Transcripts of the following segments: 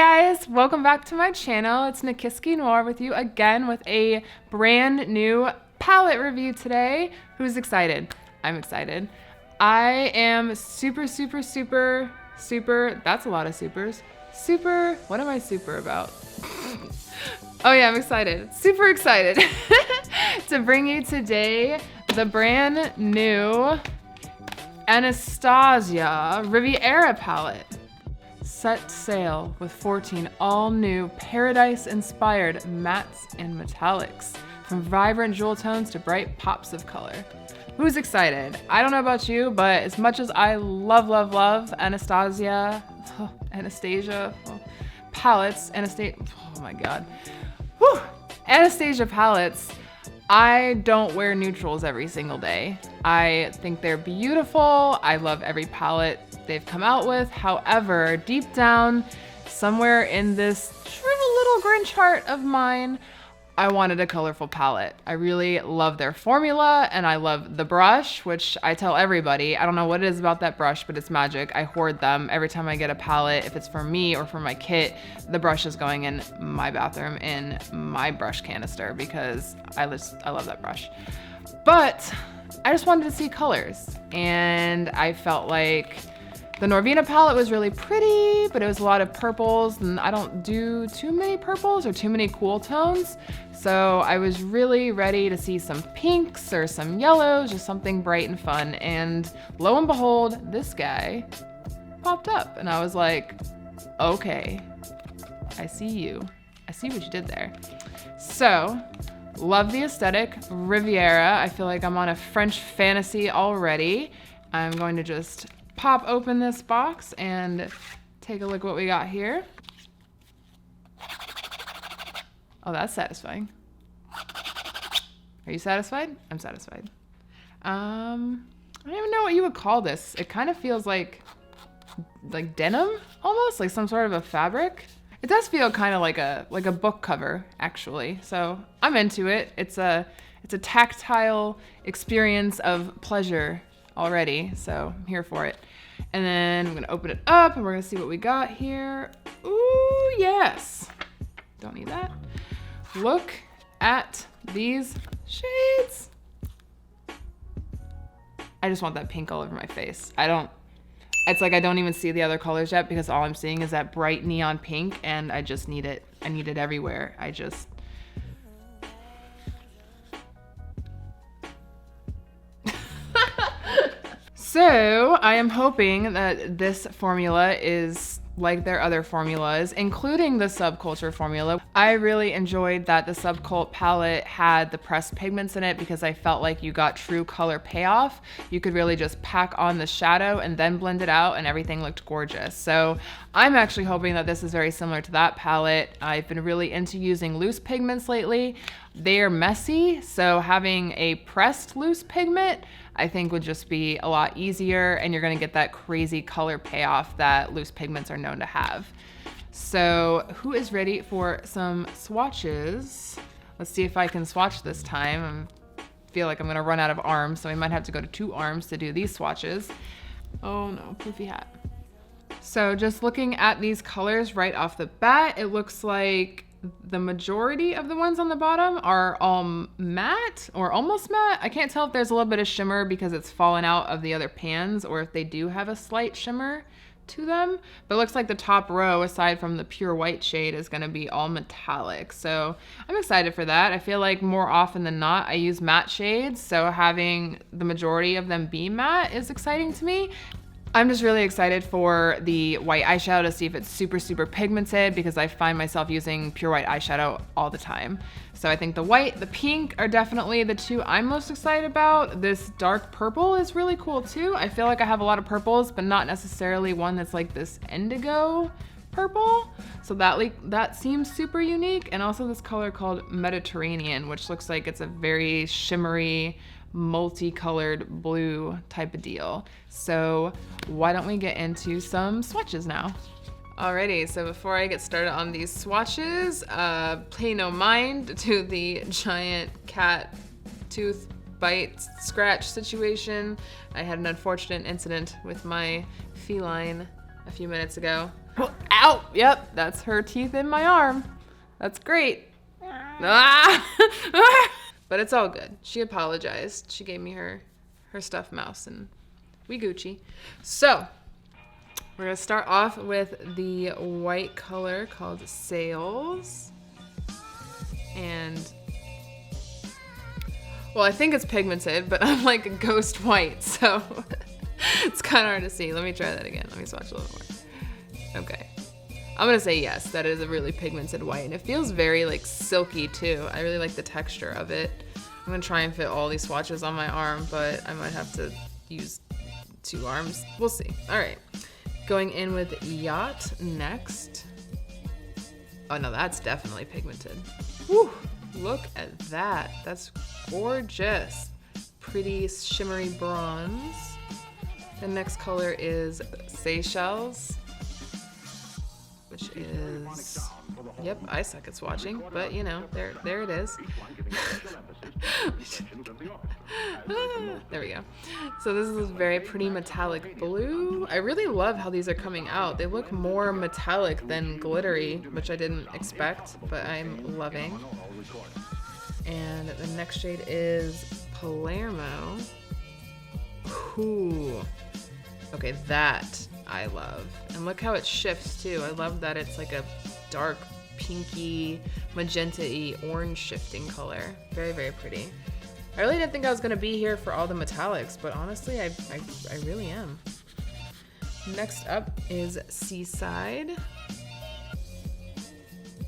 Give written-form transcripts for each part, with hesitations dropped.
guys, welcome back to my channel. It's Nikiski Noir with you again with a brand new palette review today. Who's excited? I'm excited. I am super, that's a lot of supers. What am I super about? Oh yeah, I'm excited. Super excited to bring you today the brand new Anastasia Riviera palette. Set sail with 14 all-new paradise-inspired mattes and metallics, from vibrant jewel tones to bright pops of color. Who's excited? I don't know about you, but as much as I love Anastasia palettes, oh my god. Whew. Anastasia palettes, I don't wear neutrals every single day. I think they're beautiful. I love every palette they've come out with. However, deep down, somewhere in this shriveled little Grinch heart of mine, I wanted a colorful palette. I really love their formula and I love the brush, which I tell everybody. I don't know what it is about that brush, but it's magic. I hoard them every time I get a palette. If it's for me or for my kit, the brush is going in my bathroom in my brush canister because I love that brush. But I just wanted to see colors, and I felt like the Norvina palette was really pretty, but it was a lot of purples, and I don't do too many purples or too many cool tones. So I was really ready to see some pinks or some yellows, just something bright and fun. And lo and behold, this guy popped up, and I was like, okay, I see you. I see what you did there. So, love the aesthetic. Riviera, I feel like I'm on a French fantasy already. I'm going to just pop open this box and take a look what we got here. Oh, that's satisfying. Are you satisfied? I'm satisfied. I don't even know what you would call this. It kind of feels like denim, almost like some sort of a fabric. It does feel kind of like a book cover, actually. So I'm into it. It's a tactile experience of pleasure already, so I'm here for it. And then I'm gonna open it up and we're gonna see what we got here. Ooh, yes. Don't need that. Look at these shades. I just want that pink all over my face. It's like I don't even see the other colors yet because all I'm seeing is that bright neon pink, and I just need it. I need it everywhere. So I am hoping that this formula is like their other formulas, including the Subculture formula. I really enjoyed that the Subcult palette had the pressed pigments in it because I felt like you got true color payoff. You could really just pack on the shadow and then blend it out and everything looked gorgeous. So I'm actually hoping that this is very similar to that palette. I've been really into using loose pigments lately. They are messy, so having a pressed loose pigment I think would just be a lot easier, and you're gonna get that crazy color payoff that loose pigments are known to have. So who is ready for some swatches? Let's see if I can swatch this time. I feel like I'm gonna run out of arms, so we might have to go to 2 arms to do these swatches. Oh no, poofy hat. So just looking at these colors right off the bat, it looks like the majority of the ones on the bottom are all matte or almost matte. I can't tell if there's a little bit of shimmer because it's fallen out of the other pans or if they do have a slight shimmer to them. But it looks like the top row, aside from the pure white shade, is gonna be all metallic. So I'm excited for that. I feel like more often than not, I use matte shades. So having the majority of them be matte is exciting to me. I'm just really excited for the white eyeshadow to see if it's super pigmented because I find myself using pure white eyeshadow all the time. So I think the white, the pink are definitely the 2 I'm most excited about. This dark purple is really cool too. I feel like I have a lot of purples, but not necessarily one that's like this indigo purple. So that seems super unique. And also this color called Mediterranean, which looks like it's a very shimmery, multicolored blue type of deal. So why don't we get into some swatches now? Alrighty, so before I get started on these swatches, pay no mind to the giant cat tooth bite scratch situation. I had an unfortunate incident with my feline a few minutes ago. Ow! Yep, that's her teeth in my arm. That's great. Ah! But it's all good. She apologized. She gave me her stuffed mouse and we Gucci. So, we're gonna start off with the white color called Sails. And, well, I think it's pigmented, but I'm like a ghost white, so it's kind of hard to see. Let me try that again. Let me swatch a little more. Okay. I'm gonna say yes, that is a really pigmented white, and it feels very like silky too. I really like the texture of it. I'm gonna try and fit all these swatches on my arm, but I might have to use 2 arms. We'll see. All right, going in with Yacht next. Oh no, that's definitely pigmented. Whew, look at that. That's gorgeous. Pretty shimmery bronze. The next color is Seychelles, which is, yep, I suck at swatching, but you know, there it is. There we go. So this is a very pretty metallic blue. I really love how these are coming out. They look more metallic than glittery, which I didn't expect, but I'm loving. And the next shade is Palermo. Ooh. Okay, that I love. And look how it shifts too. I love that it's like a dark pinky, magenta-y, orange shifting color. Very, very pretty. I really didn't think I was gonna be here for all the metallics, but honestly, I really am. Next up is Seaside,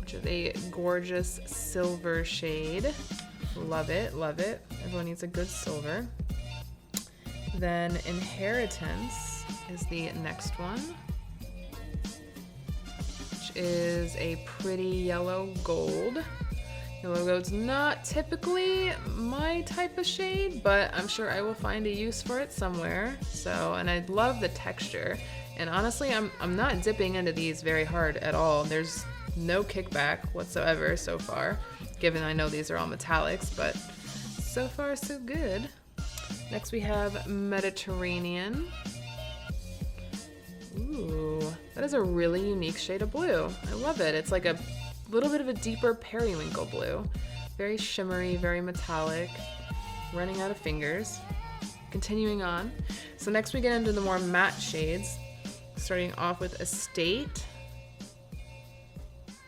which is a gorgeous silver shade. Love it, love it. Everyone needs a good silver. Then Inheritance is the next one, which is a pretty yellow gold. Yellow gold's not typically my type of shade, but I'm sure I will find a use for it somewhere. So, and I love the texture. And honestly, I'm not dipping into these very hard at all. There's no kickback whatsoever so far, given I know these are all metallics, but so far so good. Next we have Mediterranean. Ooh, that is a really unique shade of blue. I love it. It's like a little bit of a deeper periwinkle blue. Very shimmery, very metallic. Running out of fingers. Continuing on. So next we get into the more matte shades. Starting off with Estate,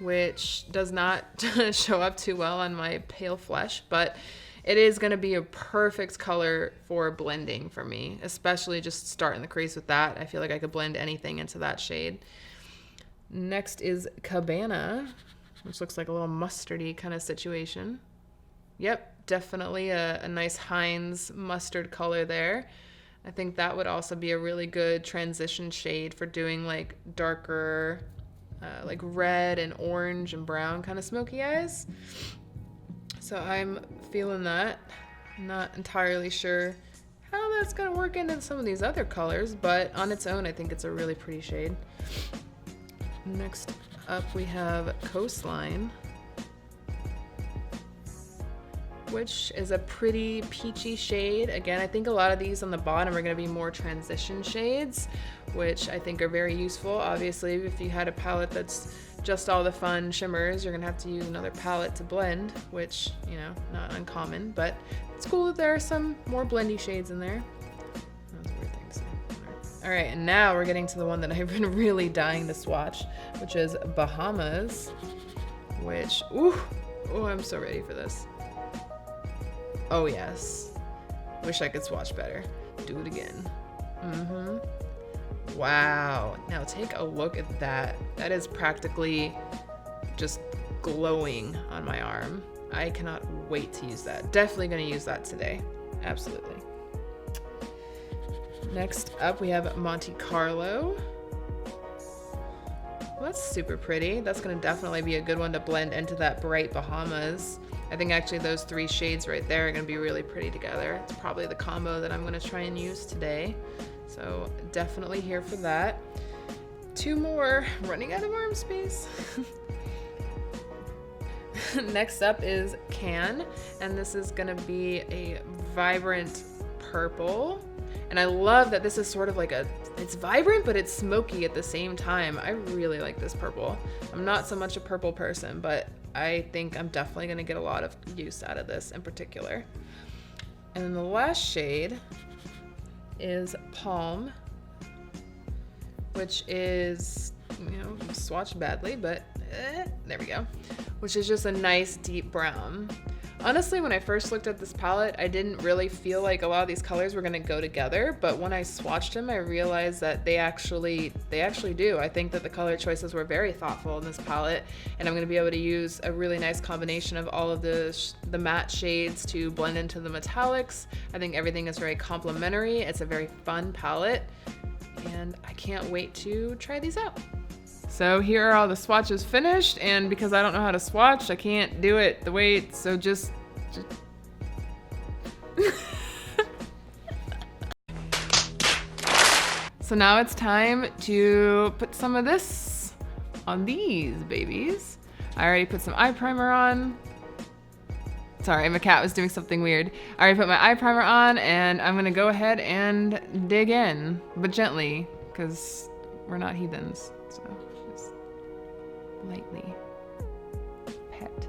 which does not show up too well on my pale flesh, but it is going to be a perfect color for blending for me, especially just starting the crease with that. I feel like I could blend anything into that shade. Next is Cabana, which looks like a little mustardy kind of situation. Yep, definitely a nice Heinz mustard color there. I think that would also be a really good transition shade for doing like darker, like red and orange and brown kind of smoky eyes. So I'm feeling that. Not entirely sure how that's gonna work into some of these other colors, but on its own, I think it's a really pretty shade. Next up, we have Coastline, which is a pretty peachy shade. Again, I think a lot of these on the bottom are gonna be more transition shades, which I think are very useful. Obviously, if you had a palette that's just all the fun shimmers, you're gonna have to use another palette to blend, which, you know, not uncommon, but it's cool that there are some more blendy shades in there. That was a weird thing to say. All right, and now we're getting to the one that I've been really dying to swatch, which is Bahamas, which, ooh, I'm so ready for this. Oh yes, wish I could swatch better. Do it again. Wow, now take a look at that. That is practically just glowing on my arm. I cannot wait to use that. Definitely gonna use that today, absolutely. Next up we have Monte Carlo. Well, that's super pretty. That's gonna definitely be a good one to blend into that bright Bahamas. I think actually those 3 shades right there are gonna be really pretty together. It's probably the combo that I'm gonna try and use today. So definitely here for that. 2 more, running out of arm space. Next up is Can, and this is gonna be a vibrant purple. And I love that this is sort of like a It's vibrant, but it's smoky at the same time. I really like this purple. I'm not so much a purple person, but I think I'm definitely gonna get a lot of use out of this in particular. And then the last shade is Palm, which is, you know, swatched badly, but there we go. Which is just a nice deep brown. Honestly, when I first looked at this palette, I didn't really feel like a lot of these colors were gonna go together, but when I swatched them, I realized that they actually do. I think that the color choices were very thoughtful in this palette, and I'm gonna be able to use a really nice combination of all of the matte shades to blend into the metallics. I think everything is very complementary. It's a very fun palette, and I can't wait to try these out. So here are all the swatches finished, and because I don't know how to swatch, I can't do it the way it's, so just... So now it's time to put some of this on these babies. I already put some eye primer on. Sorry, my cat was doing something weird. I already put my eye primer on, and I'm gonna go ahead and dig in, but gently, because we're not heathens, so. Lightly pet.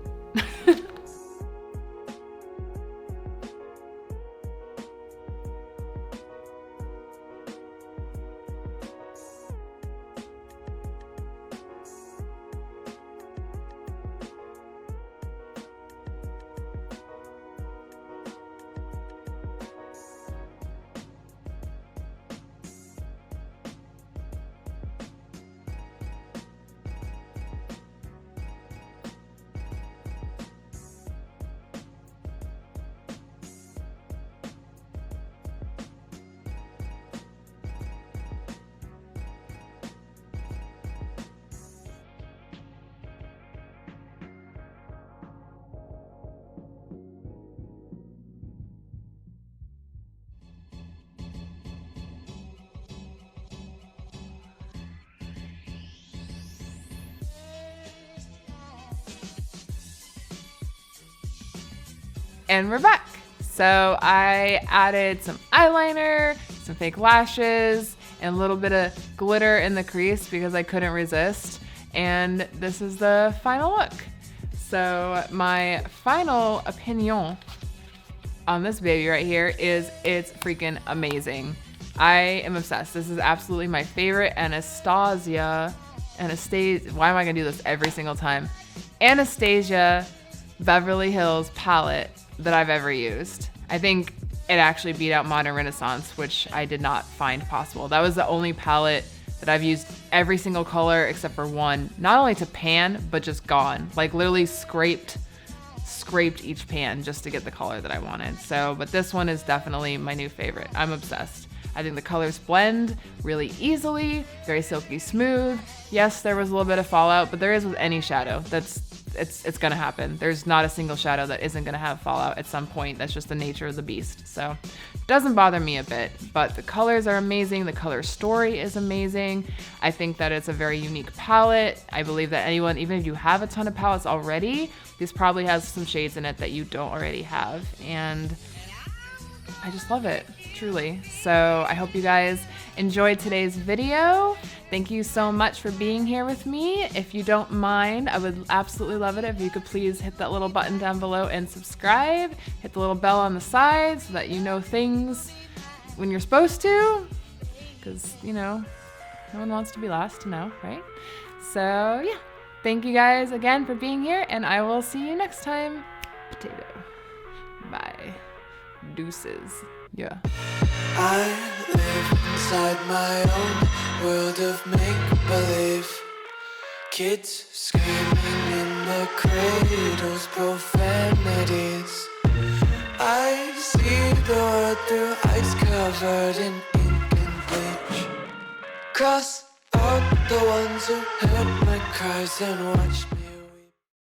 And we're back. So I added some eyeliner, some fake lashes, and a little bit of glitter in the crease because I couldn't resist. And this is the final look. So my final opinion on this baby right here is it's freaking amazing. I am obsessed. This is absolutely my favorite Anastasia, why am I gonna do this every single time? Anastasia Beverly Hills palette that I've ever used. I think it actually beat out Modern Renaissance, which I did not find possible. That was the only palette that I've used every single color except for one, not only to pan, but just gone. Like literally scraped each pan just to get the color that I wanted. So, but this one is definitely my new favorite. I'm obsessed. I think the colors blend really easily, very silky smooth. Yes, there was a little bit of fallout, but there is with any shadow. It's gonna happen. There's not a single shadow that isn't gonna have fallout at some point. That's just the nature of the beast. So it doesn't bother me a bit, but the colors are amazing. The color story is amazing. I think that it's a very unique palette. I believe that anyone, even if you have a ton of palettes already, this probably has some shades in it that you don't already have. And I just love it, truly. So I hope you guys enjoyed today's video. Thank you so much for being here with me. If you don't mind, I would absolutely love it if you could please hit that little button down below and subscribe. Hit the little bell on the side so that you know things when you're supposed to. Because, you know, no one wants to be last to know, right? So yeah, thank you guys again for being here, and I will see you next time. Potato. Bye. Deuces. Yeah. I live inside my own world of make-believe. Kids screaming in the cradles, profanities. I see the world through ice covered in ink and bleach. Cross out the ones who heard my cries and watched me.